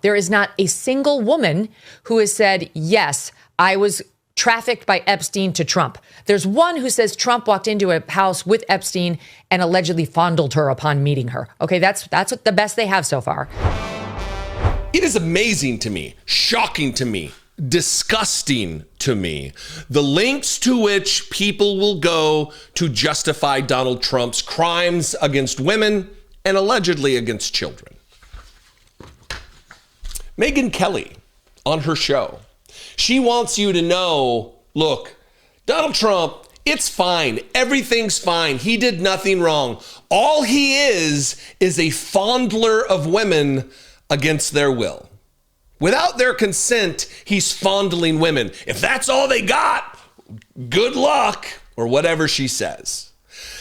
There is not a single woman who has said, yes, I was trafficked by Epstein to Trump. There's one who says Trump walked into a house with Epstein and allegedly fondled her upon meeting her. Okay, that's what the best they have so far. It is amazing to me, shocking to me, disgusting to me, the lengths to which people will go to justify Donald Trump's crimes against women and allegedly against children. Megyn Kelly on her show, she wants you to know, look, Donald Trump, it's fine. Everything's fine. He did nothing wrong. All he is a fondler of women against their will. Without their consent, he's fondling women. If that's all they got, good luck, or whatever she says.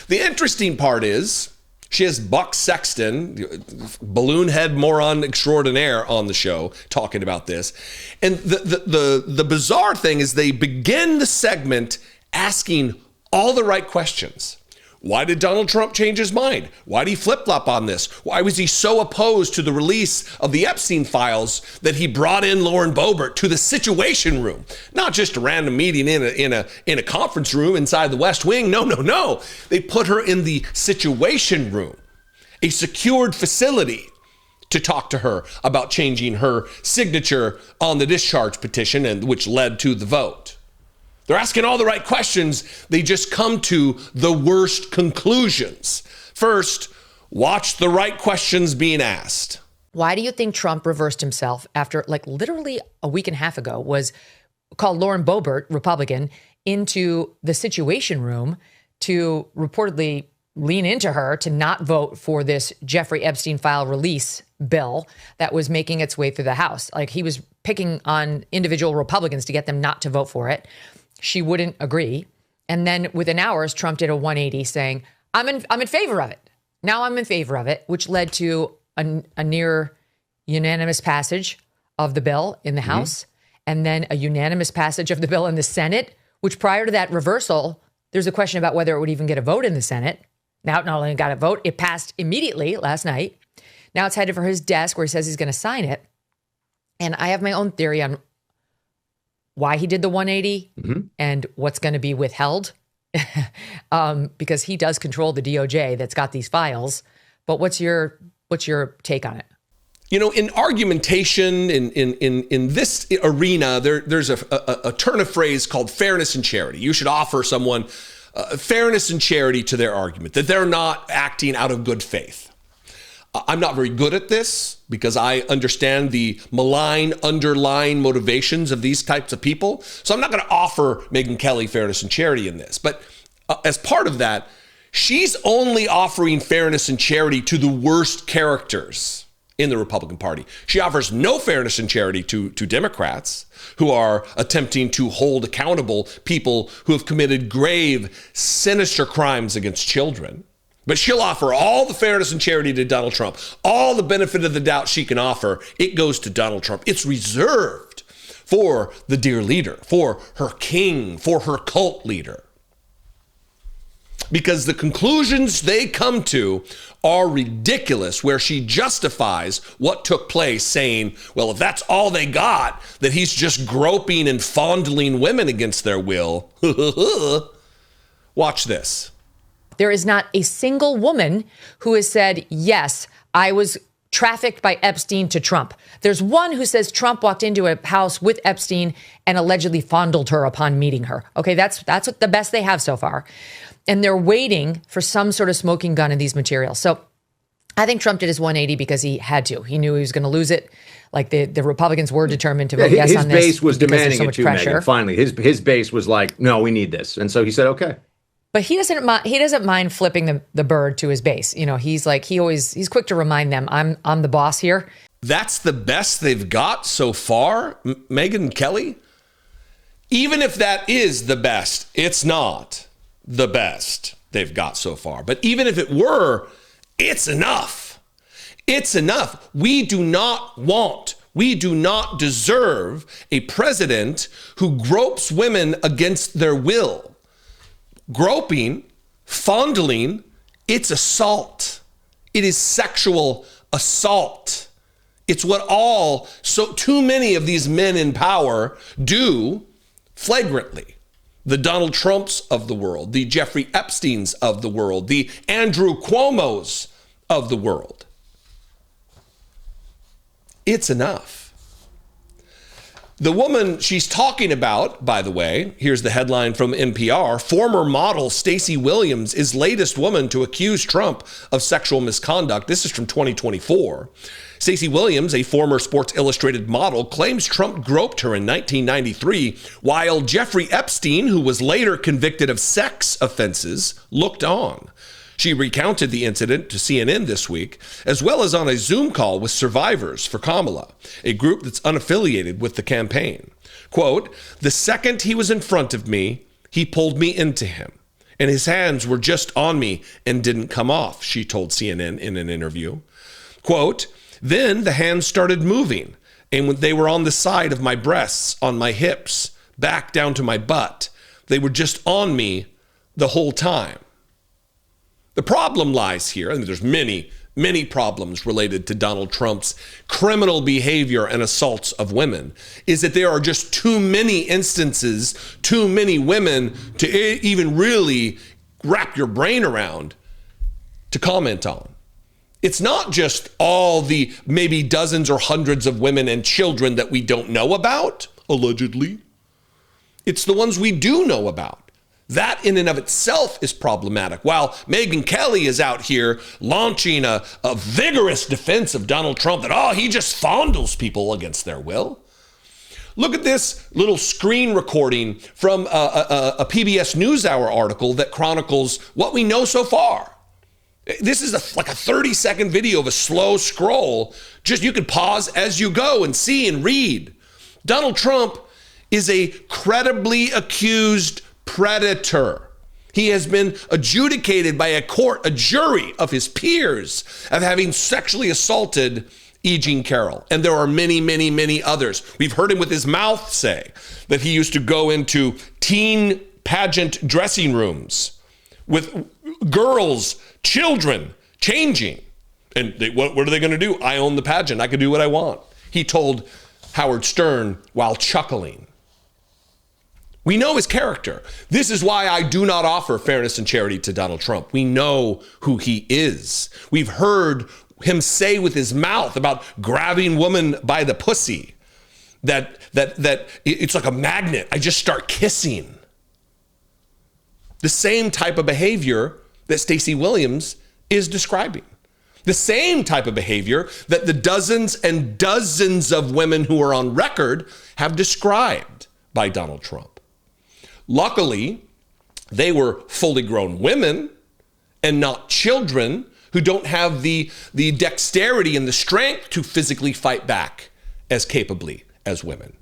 The interesting part is she has Buck Sexton, balloon head moron extraordinaire, on the show talking about this. And the bizarre thing is they begin the segment asking all the right questions. Why did Donald Trump change his mind? Why did he flip-flop on this? Why was he so opposed to the release of the Epstein files that he brought in Lauren Boebert to the Situation Room? Not just a random meeting in a conference room inside the West Wing. No. They put her in the Situation Room, a secured facility, to talk to her about changing her signature on the discharge petition, and which led to the vote. They're asking all the right questions. They just come to the worst conclusions. First, watch the right questions being asked. Why do you think Trump reversed himself after, like, literally a week and a half ago, was called Lauren Boebert, Republican, into the Situation Room to reportedly lean into her to not vote for this Jeffrey Epstein file release bill that was making its way through the House? Like, he was picking on individual Republicans to get them not to vote for it. She wouldn't agree. And then within hours, Trump did a 180 saying, I'm in favor of it. Now I'm in favor of it, which led to a near unanimous passage of the bill in the House, and then a unanimous passage of the bill in the Senate, which prior to that reversal, there's a question about whether it would even get a vote in the Senate. Now it not only got a vote, it passed immediately last night. Now it's headed for his desk where he says he's going to sign it. And I have my own theory on why he did the 180 and what's going to be withheld, because he does control the DOJ that's got these files. But what's your take on it? You know, in argumentation, in this arena, there's a turn of phrase called fairness and charity. You should offer someone fairness and charity to their argument, that they're not acting out of good faith. I'm not very good at this because I understand the malign underlying motivations of these types of people. So I'm not going to offer Megyn Kelly fairness and charity in this. But as part of that, she's only offering fairness and charity to the worst characters in the Republican Party. She offers no fairness and charity to Democrats who are attempting to hold accountable people who have committed grave, sinister crimes against children. But she'll offer all the fairness and charity to Donald Trump. All the benefit of the doubt she can offer, it goes to Donald Trump. It's reserved for the dear leader, for her king, for her cult leader. Because the conclusions they come to are ridiculous, where she justifies what took place, saying, well, if that's all they got, that he's just groping and fondling women against their will. Watch this. There is not a single woman who has said, yes, I was trafficked by Epstein to Trump. There's one who says Trump walked into a house with Epstein and allegedly fondled her upon meeting her. Okay, that's what the best they have so far. And they're waiting for some sort of smoking gun in these materials. So I think Trump did his 180 because he had to. He knew he was going to lose it. Like the Republicans were determined to vote yes on this. His base was demanding so it too, pressure. Megyn. Finally, his base was like, no, we need this. And so he said, okay. But he doesn't mind flipping the bird to his base. You know, he's quick to remind them, I'm the boss here. That's the best they've got so far, Megyn Kelly? Even if that is the best, it's not the best they've got so far. But even if it were, it's enough. It's enough. We do not deserve a president who gropes women against their will. Groping, fondling, it's assault. It is sexual assault. It's what too many of these men in power do flagrantly. The Donald Trumps of the world, the Jeffrey Epsteins of the world, the Andrew Cuomos of the world. It's enough. The woman she's talking about, by the way, here's the headline from NPR, former model Stacey Williams is latest woman to accuse Trump of sexual misconduct. This is from 2024. Stacey Williams, a former Sports Illustrated model, claims Trump groped her in 1993, while Jeffrey Epstein, who was later convicted of sex offenses, looked on. She recounted the incident to CNN this week, as well as on a Zoom call with Survivors for Kamala, a group that's unaffiliated with the campaign. Quote, "The second he was in front of me, he pulled me into him, and his hands were just on me and didn't come off," she told CNN in an interview. Quote, "Then the hands started moving, and they were on the side of my breasts, on my hips, back down to my butt. They were just on me the whole time." The problem lies here, and there's many problems related to Donald Trump's criminal behavior and assaults of women, is that there are just too many instances, too many women to even really wrap your brain around to comment on. It's not just all the maybe dozens or hundreds of women and children that we don't know about, allegedly. It's the ones we do know about. That in and of itself is problematic. While Megyn Kelly is out here launching a vigorous defense of Donald Trump that, he just fondles people against their will. Look at this little screen recording from a PBS NewsHour article that chronicles what we know so far. This is like a 30-second video of a slow scroll. Just you can pause as you go and see and read. Donald Trump is a credibly accused predator. He has been adjudicated by a court, a jury of his peers, of having sexually assaulted E. Jean Carroll. And there are many, many, many others. We've heard him with his mouth say that he used to go into teen pageant dressing rooms with girls, children, changing. And what are they going to do? I own the pageant. I can do what I want. He told Howard Stern while chuckling. We know his character. This is why I do not offer fairness and charity to Donald Trump. We know who he is. We've heard him say with his mouth about grabbing women by the pussy, that it's like a magnet. I just start kissing. The same type of behavior that Stacey Williams is describing. The same type of behavior that the dozens and dozens of women who are on record have described by Donald Trump. Luckily, they were fully grown women and not children who don't have the dexterity and the strength to physically fight back as capably as women.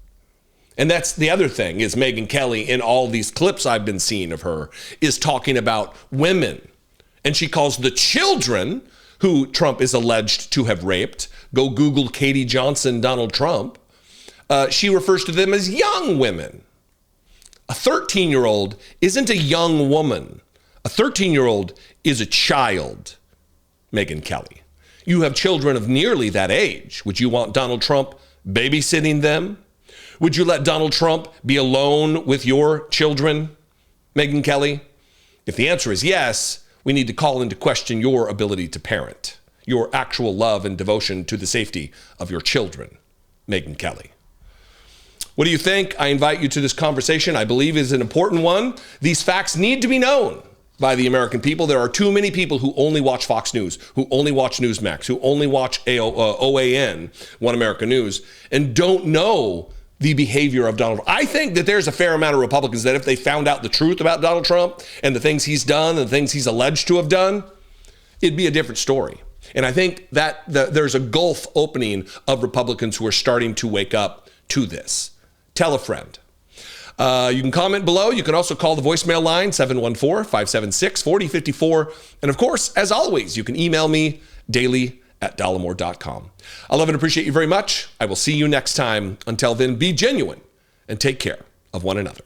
And that's the other thing, is Megyn Kelly, in all these clips I've been seeing of her, is talking about women. And she calls the children who Trump is alleged to have raped, go Google Katie Johnson, Donald Trump, she refers to them as young women. A 13-year-old isn't a young woman. A 13-year-old is a child, Megyn Kelly. You have children of nearly that age. Would you want Donald Trump babysitting them? Would you let Donald Trump be alone with your children, Megyn Kelly? If the answer is yes, we need to call into question your ability to parent, your actual love and devotion to the safety of your children, Megyn Kelly. What do you think? I invite you to this conversation. I believe is an important one. These facts need to be known by the American people. There are too many people who only watch Fox News, who only watch Newsmax, who only watch OAN, One America News, and don't know the behavior of Donald Trump. I think that there's a fair amount of Republicans that if they found out the truth about Donald Trump and the things he's done and the things he's alleged to have done, it'd be a different story. And I think that there's a gulf opening of Republicans who are starting to wake up to this. Tell a friend. You can comment below. You can also call the voicemail line, 714-576-4054. And of course, as always, you can email me daily@dollemore.com. I love and appreciate you very much. I will see you next time. Until then, be genuine and take care of one another.